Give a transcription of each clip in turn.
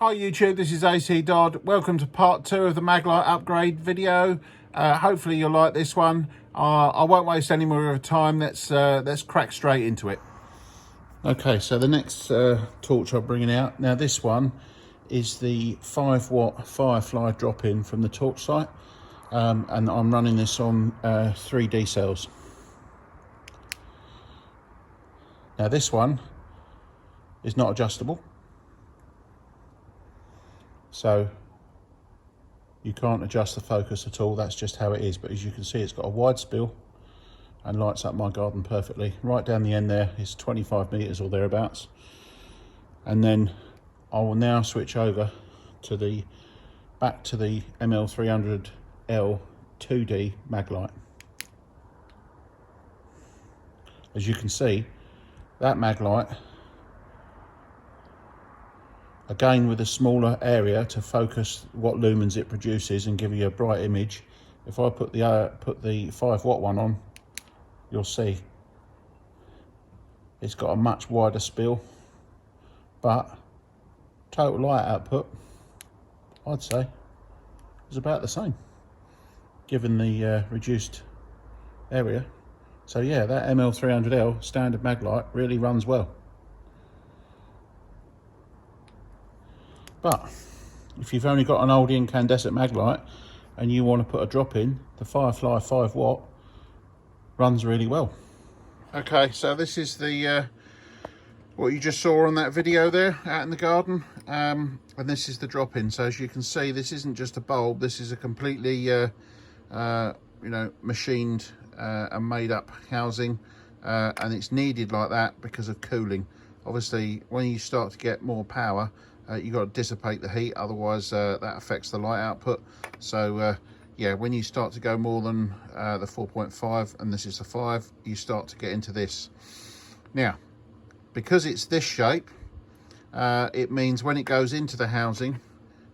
Hi YouTube, this is AC Dodd. Welcome to part 2 of the Maglite upgrade video. Hopefully you'll like this one. I won't waste any more of your time. Let's crack straight into it. Okay, so the next torch I'm bringing out, now this one is the 5-watt Firefly drop-in from the torch site, and I'm running this on 3D cells. Now this one is not adjustable, so you can't adjust the focus at all. That's just how it is. But as you can see, it's got a wide spill and lights up my garden perfectly. Right down the end there is 25 meters or thereabouts. And then I will now switch over to back to the ML300L 2D Maglite. As you can see, that Maglite, again with a smaller area to focus what lumens it produces and give you a bright image. If I put the 5-watt one on, you'll see it's got a much wider spill, but total light output, I'd say, is about the same given the reduced area. So yeah, that ML300L standard Maglite really runs well. But if you've only got an old incandescent Maglite and you want to put a drop in, the Firefly 5-watt runs really well. Okay, so this is the what you just saw on that video there out in the garden, and this is the drop in. So as you can see, this isn't just a bulb, this is a completely you know, machined and made up housing, and it's needed like that because of cooling. Obviously when you start to get more power, you've got to dissipate the heat, otherwise that affects the light output. So yeah, when you start to go more than the 4.5, and this is the 5, you start to get into this. Now, because it's this shape, it means when it goes into the housing,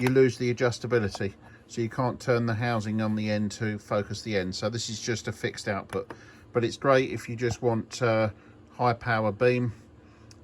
you lose the adjustability. So you can't turn the housing on the end to focus the end. So this is just a fixed output. But it's great if you just want high power beam,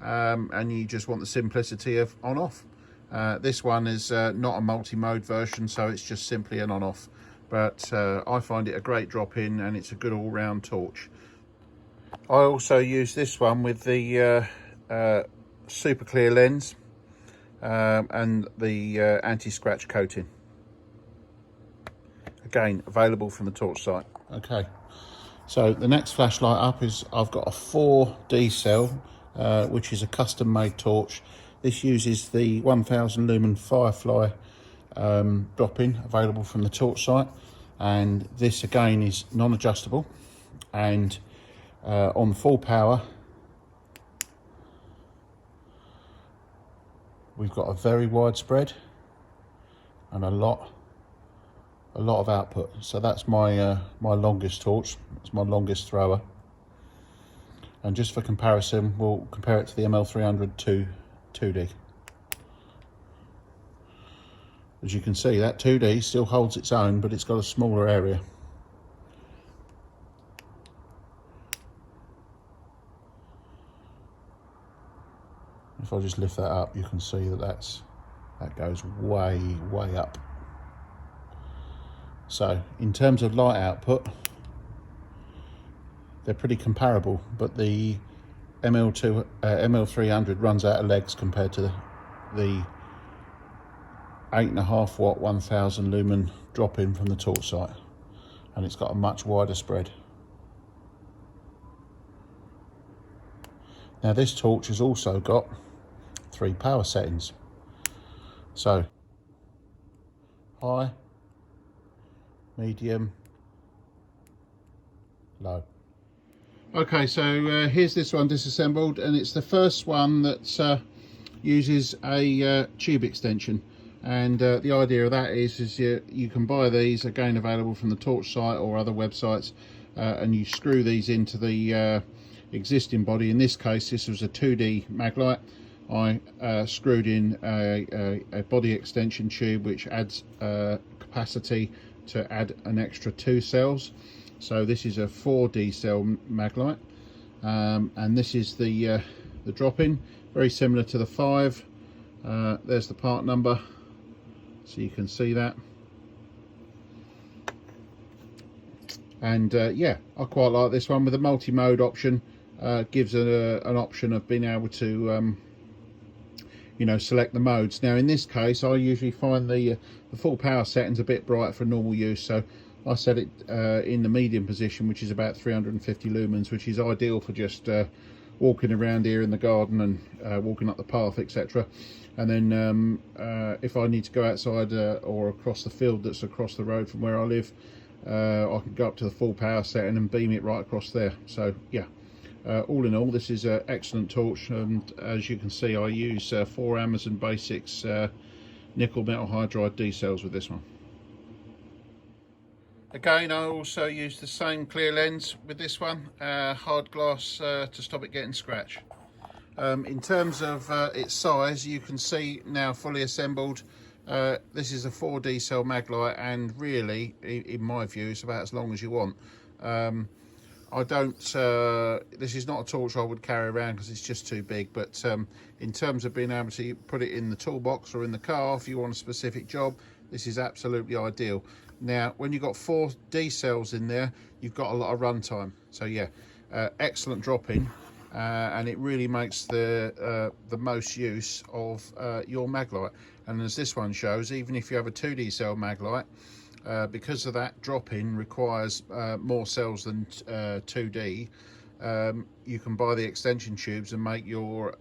and you just want the simplicity of on-off. This one is not a multi-mode version, so it's just simply an on-off. But I find it a great drop-in, and it's a good all-round torch. I also use this one with the super clear lens and the anti-scratch coating. Again, available from the torch site. Okay, so the next flashlight up is I've got a 4D cell, which is a custom made torch. This uses the 1000 lumen Firefly drop-in, available from the torch site, and this again is non-adjustable, and on full power we've got a very wide spread and a lot of output. So that's my my longest torch, it's my longest thrower. And just for comparison, we'll compare it to the ML300 2D. As you can see, that 2D still holds its own, but it's got a smaller area. If I just lift that up, you can see that that goes way up. So in terms of light output, they're pretty comparable, but the ML300 runs out of legs compared to the 8.5 watt 1000 lumen drop-in from the torch site, and it's got a much wider spread. Now this torch has also got 3 power settings, so high, medium, low. Okay, so here's this one disassembled, and it's the first one that uses a tube extension. And the idea of that is you can buy these, again available from the torch site or other websites, and you screw these into the existing body. In this case, this was a 2D Maglite. I screwed in a body extension tube which adds capacity to add an extra 2 cells. So this is a 4D cell Maglite, and this is the drop-in, very similar to the 5. There's the part number, so you can see that. And yeah, I quite like this one with the multi-mode option. Gives an option of being able to you know, select the modes. Now in this case, I usually find the full power settings a bit bright for normal use, so I set it in the medium position, which is about 350 lumens, which is ideal for just walking around here in the garden and walking up the path, etc. And then if I need to go outside or across the field that's across the road from where I live, I can go up to the full power setting and beam it right across there. So yeah, all in all, this is an excellent torch, and as you can see, I use 4 Amazon Basics nickel metal hydride D cells with this one. Again, I also use the same clear lens with this one, hard glass to stop it getting scratch. In terms of its size, you can see now fully assembled. This is a 4D cell Maglite, and really, in my view, it's about as long as you want. I don't, this is not a torch I would carry around because it's just too big, but in terms of being able to put it in the toolbox or in the car if you want a specific job, this is absolutely ideal. Now, when you've got 4 D cells in there, you've got a lot of runtime. So yeah, excellent drop-in, and it really makes the most use of your Maglite. And as this one shows, even if you have a 2D cell Maglite, because of that, drop-in requires more cells than 2D. You can buy the extension tubes and make your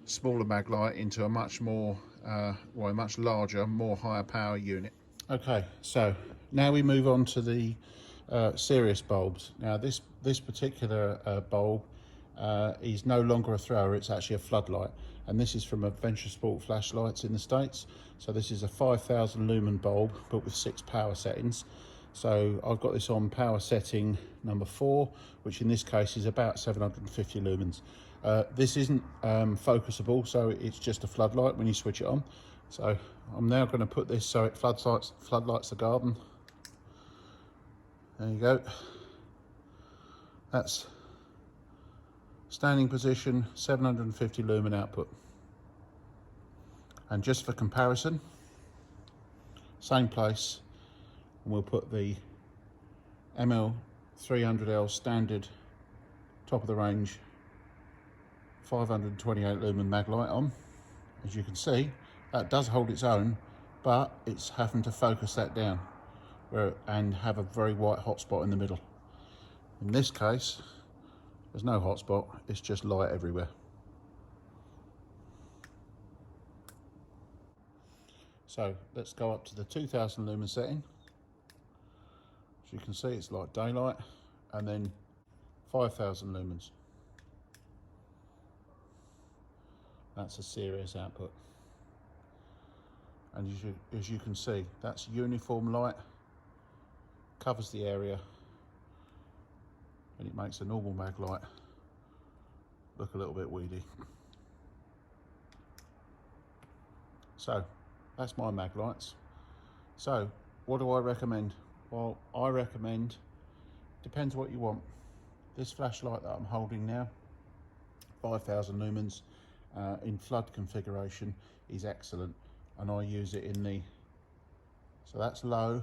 smaller Maglite into a much more, well, a much larger, more higher power unit. Okay, so now we move on to the Sirius bulbs. Now this particular bulb is no longer a thrower, it's actually a floodlight, and this is from Adventure Sport Flashlights in the States. So this is a 5,000 lumen bulb but with 6 power settings. So I've got this on power setting number 4, which in this case is about 750 lumens. This isn't focusable, so it's just a floodlight when you switch it on. So I'm now going to put this so it floodlights the garden. There you go. That's standing position, 750 lumen output. And just for comparison, same place, and we'll put the ML300L standard top of the range 528 lumen Maglite on. As you can see, that does hold its own, but it's having to focus that down and have a very white hotspot in the middle. In this case, there's no hotspot, it's just light everywhere. So let's go up to the 2000 lumen setting. As you can see, it's like daylight, and then 5000 lumens. That's a Sirius output. And as you can see, that's uniform light, covers the area, and it makes a normal Maglite look a little bit weedy. So that's my Maglites. So what do I recommend? Well, I recommend, depends what you want. This flashlight that I'm holding now, 5000 lumens in flood configuration, is excellent, and I use it in the, so that's low,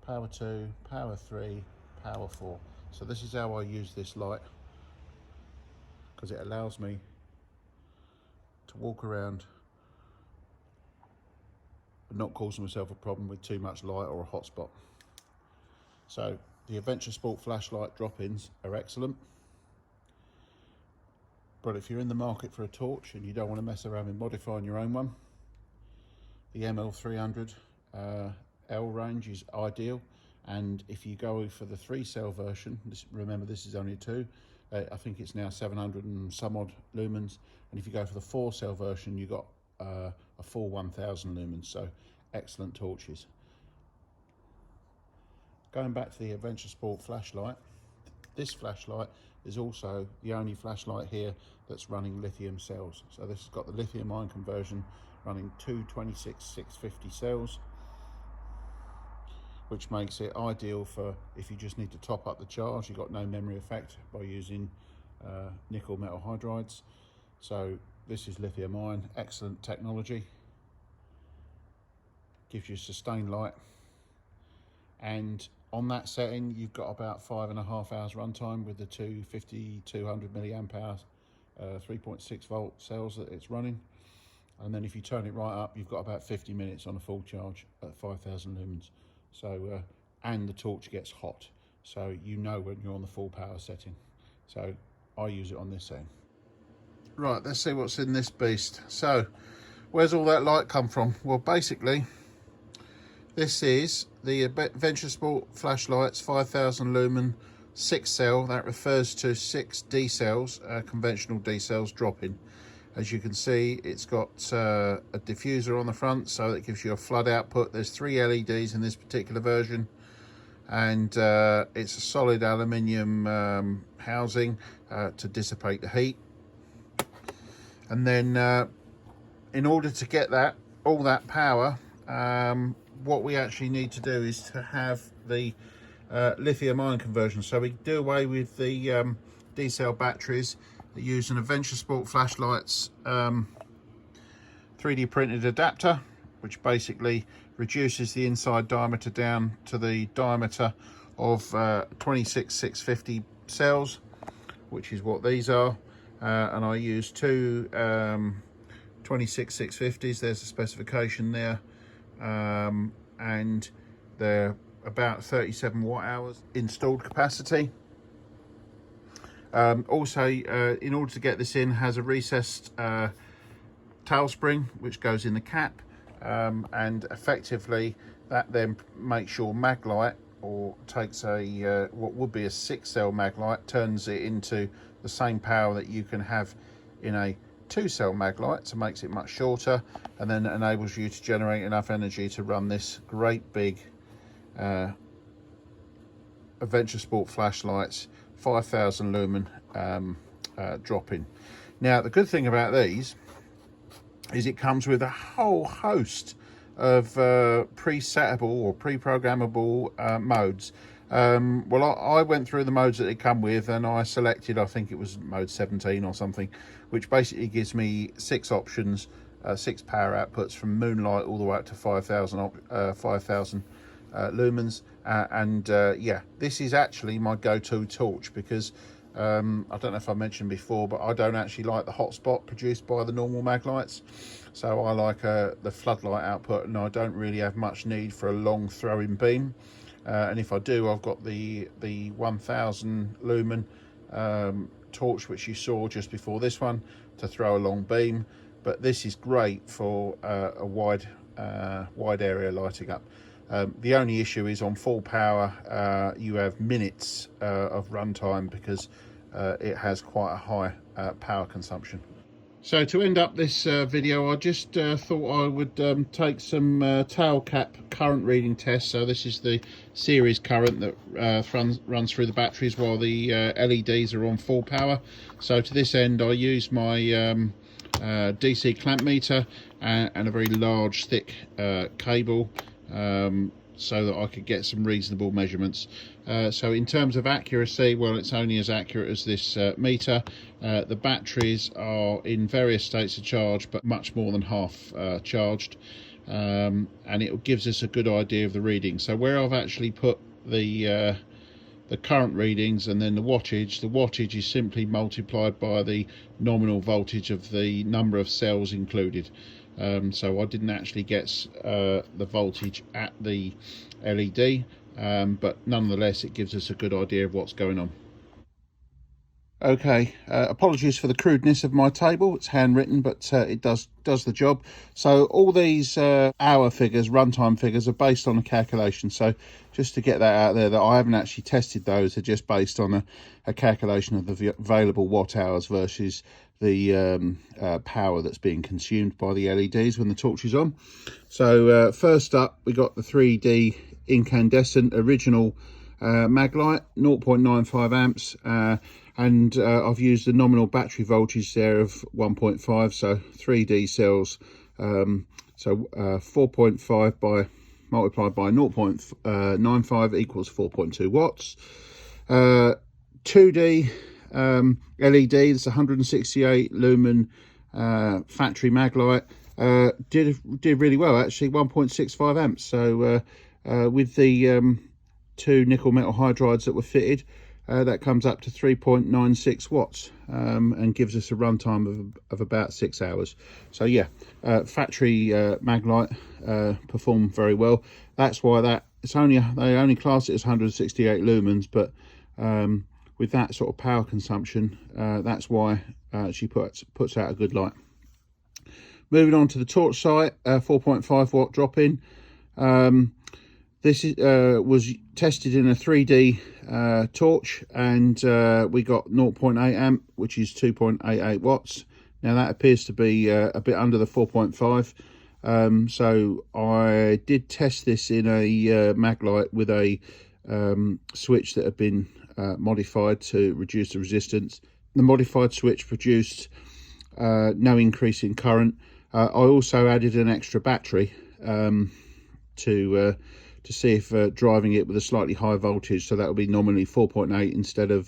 power 2, power 3, power 4. So this is how I use this light, because it allows me to walk around and not causing myself a problem with too much light or a hotspot. So the Adventure Sport flashlight drop-ins are excellent, but if you're in the market for a torch and you don't want to mess around with modifying your own one, the ML300 L range is ideal. And if you go for the 3 cell version, remember this is only 2, I think it's now 700 and some odd lumens, and if you go for the 4 cell version, you got a full 1000 lumens. So excellent torches. Going back to the Adventure Sport flashlight, this flashlight is also the only flashlight here that's running lithium cells. So this has got the lithium ion conversion, running 2 26650 cells, which makes it ideal for if you just need to top up the charge. You've got no memory effect by using nickel metal hydrides. So This is lithium ion, excellent technology, gives you sustained light, and on that setting you've got about 5.5 hours runtime with the 200 milliamp hour 3.6 volt cells that it's running. And then if you turn it right up, you've got about 50 minutes on a full charge at 5,000 lumens. So and the torch gets hot, so you know when you're on the full power setting. So I use it on this setting. Right, let's see what's in this beast. So where's all that light come from? Well, basically this is the Adventure Sport flashlights, 5,000 lumen, 6 cell. That refers to 6 D cells, conventional D cells dropping. As you can see, it's got a diffuser on the front, so that gives you a flood output. There's 3 LEDs in this particular version, and it's a solid aluminium housing to dissipate the heat. And then in order to get all that power, what we actually need to do is to have the lithium ion conversion. So we do away with the D cell batteries. They use an Adventure Sport flashlights 3D printed adapter, which basically reduces the inside diameter down to the diameter of 26650 cells, which is what these are. And I use 2 26650s. There's a specification there, and they're about 37 watt hours installed capacity. Also, in order to get this in, has a recessed tail spring which goes in the cap, and effectively that then makes your Maglite, or takes a what would be a 6 cell Maglite, turns it into the same power that you can have in a 2 cell Maglite, so makes it much shorter, and then enables you to generate enough energy to run this great big Adventure Sport flashlights 5,000 lumen drop-in. Now the good thing about these is it comes with a whole host of pre-settable or pre-programmable modes. Well, I went through the modes that they come with, and I selected, I think it was mode 17 or something, which basically gives me 6 options, 6 power outputs from Moonlight all the way up to 5,000 lumens. Yeah, this is actually my go-to torch, because I don't know if I mentioned before, but I don't actually like the hotspot produced by the normal Maglites. So I like the floodlight output, and I don't really have much need for a long throwing beam. And if I do, I've got the 1000 lumen torch, which you saw just before this one, to throw a long beam. But this is great for a wide area lighting up. The only issue is on full power, you have minutes of runtime, because it has quite a high power consumption. So to end up this video, I just thought I would take some tail cap current reading tests. So this is the series current that runs through the batteries while the LEDs are on full power. So to this end, I use my DC clamp meter and a very large thick cable, so that I could get some reasonable measurements. So in terms of accuracy, well, it's only as accurate as this meter. The batteries are in various states of charge, but much more than half charged, and it gives us a good idea of the reading. So where I've actually put the current readings and then the wattage is simply multiplied by the nominal voltage of the number of cells included. So I didn't actually get the voltage at the LED, but nonetheless it gives us a good idea of what's going on. Okay, apologies for the crudeness of my table. It's handwritten, but it does the job. So all these hour figures, runtime figures, are based on a calculation. So just to get that out there, that I haven't actually tested those, are just based on a calculation of the available watt hours versus the power that's being consumed by the LEDs when the torch is on. So first up, we got the 3D incandescent original Maglite, 0.95 amps, and I've used the nominal battery voltage there of 1.5, so 3D cells, so 4.5 by multiplied by 0.95 equals 4.2 watts. 2D LED, that's 168 lumen factory Maglite, did really well actually, 1.65 amps. So with the 2 nickel metal hydrides that were fitted, that comes up to 3.96 watts and gives us a runtime of about 6 hours. So yeah, factory Maglite performed very well. That's why they only class it as 168 lumens, but with that sort of power consumption, that's why she puts out a good light. Moving on to the torch sight, 4.5 watt drop in. This was tested in a 3D torch, and we got 0.8 amp, which is 2.88 watts. Now that appears to be a bit under the 4.5. So I did test this in a Maglite with a switch that had been modified to reduce the resistance. The modified switch produced no increase in current. I also added an extra battery to see if driving it with a slightly higher voltage, so that would be nominally 4.8 instead of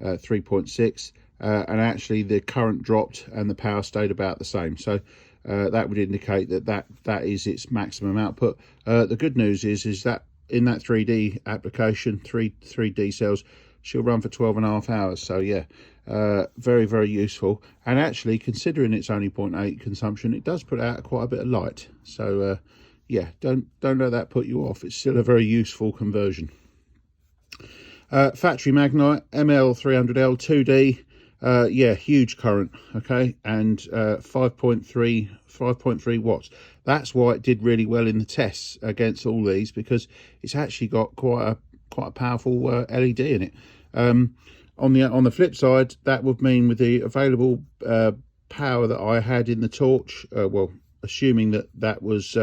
3.6, and actually the current dropped and the power stayed about the same. So that would indicate that is its maximum output. The good news is that in that 3D application, 3D cells, she'll run for 12.5 hours. So yeah, very, very useful. And actually, considering it's only 0.8 consumption, it does put out quite a bit of light. So yeah, don't let that put you off. It's still a very useful conversion. Factory Maglite ML300L 2D. Yeah, huge current, okay, and 5.3 watts. That's why it did really well in the tests against all these, because it's actually got quite a powerful LED in it. On the flip side, that would mean with the available power that I had in the torch, well, assuming that was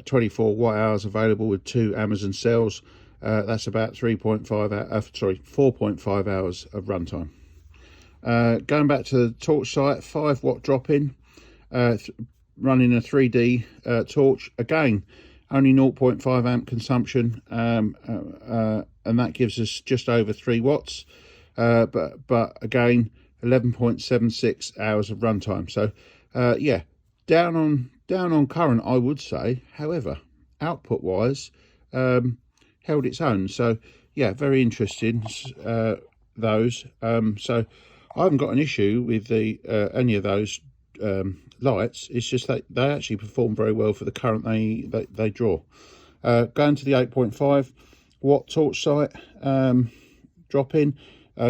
24 watt hours available with 2 Amazon cells, that's about 4.5 hours of runtime. Going back to the torch sight, 5 watt drop in, running a 3D torch, again only 0.5 amp consumption, and that gives us just over 3 watts, but again 11.76 hours of runtime. So yeah, down on current, I would say. However, output wise, held its own. So yeah, very interesting, those. So I haven't got an issue with the any of those lights. It's just that they actually perform very well for the current they draw. Going to the 8.5 watt torch sight, drop in,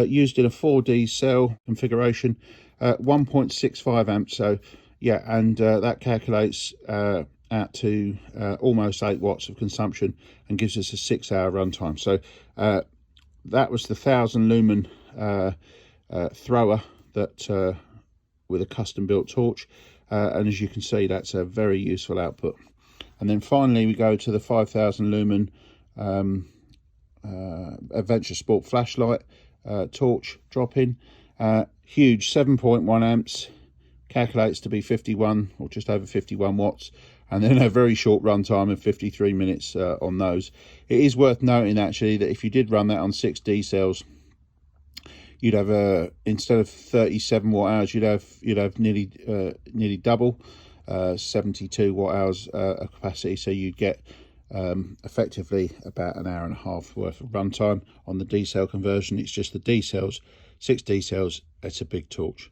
used in a 4D cell configuration, 1.65 amps. So yeah, and that calculates out to almost 8 watts of consumption and gives us a 6 hour runtime. So that was the 1000 lumen thrower that with a custom built torch, and as you can see, that's a very useful output. And then finally we go to the 5000 lumen Adventure Sport flashlight torch drop in, huge 7.1 amps, calculates to be 51 or just over 51 watts, and then a very short runtime of 53 minutes on those. It is worth noting actually that if you did run that on 6D cells, you'd have instead of 37 watt hours, you'd have nearly double, 72 watt hours of capacity. So you'd get effectively about an hour and a half worth of runtime on the D cell conversion. It's just the D cells, 6D cells. It's a big torch.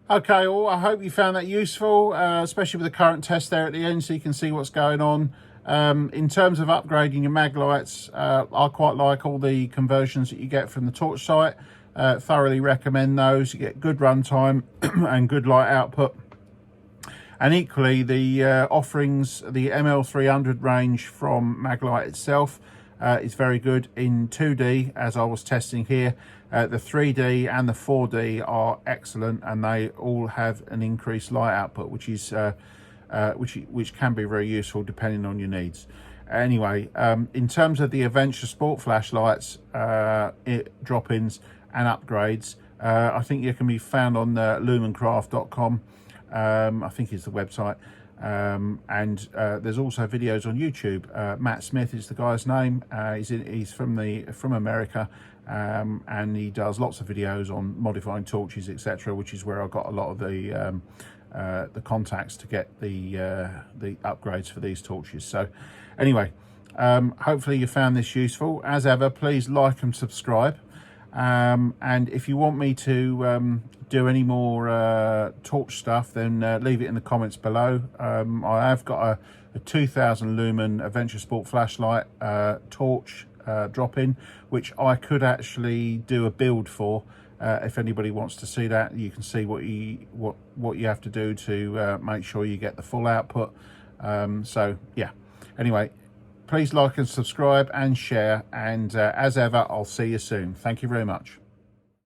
Okay, well, I hope you found that useful, especially with the current test there at the end, so you can see what's going on. In terms of upgrading your Maglites, I quite like all the conversions that you get from the torch sight. Thoroughly recommend those. You get good runtime and good light output. And equally, the offerings, the ML300 range from Maglite itself is very good in 2D, as I was testing here. The 3D and the 4D are excellent, and they all have an increased light output, which is which can be very useful depending on your needs. Anyway, in terms of the Adventure Sport flashlights, drop-ins and upgrades, I think you can be found on lumencraft.com. I think is the website. And there's also videos on YouTube. Matt Smith is the guy's name. He's from America, and he does lots of videos on modifying torches, etc., which is where I got a lot of the contacts to get the upgrades for these torches. So anyway, hopefully you found this useful. As ever, please like and subscribe. And if you want me to do any more torch stuff, then leave it in the comments below. I have got a 2000 lumen Adventure Sport flashlight torch drop-in, which I could actually do a build for. If anybody wants to see that, you can see what you have to do to make sure you get the full output. So yeah, anyway, please like and subscribe and share, and as ever, I'll see you soon. Thank you very much.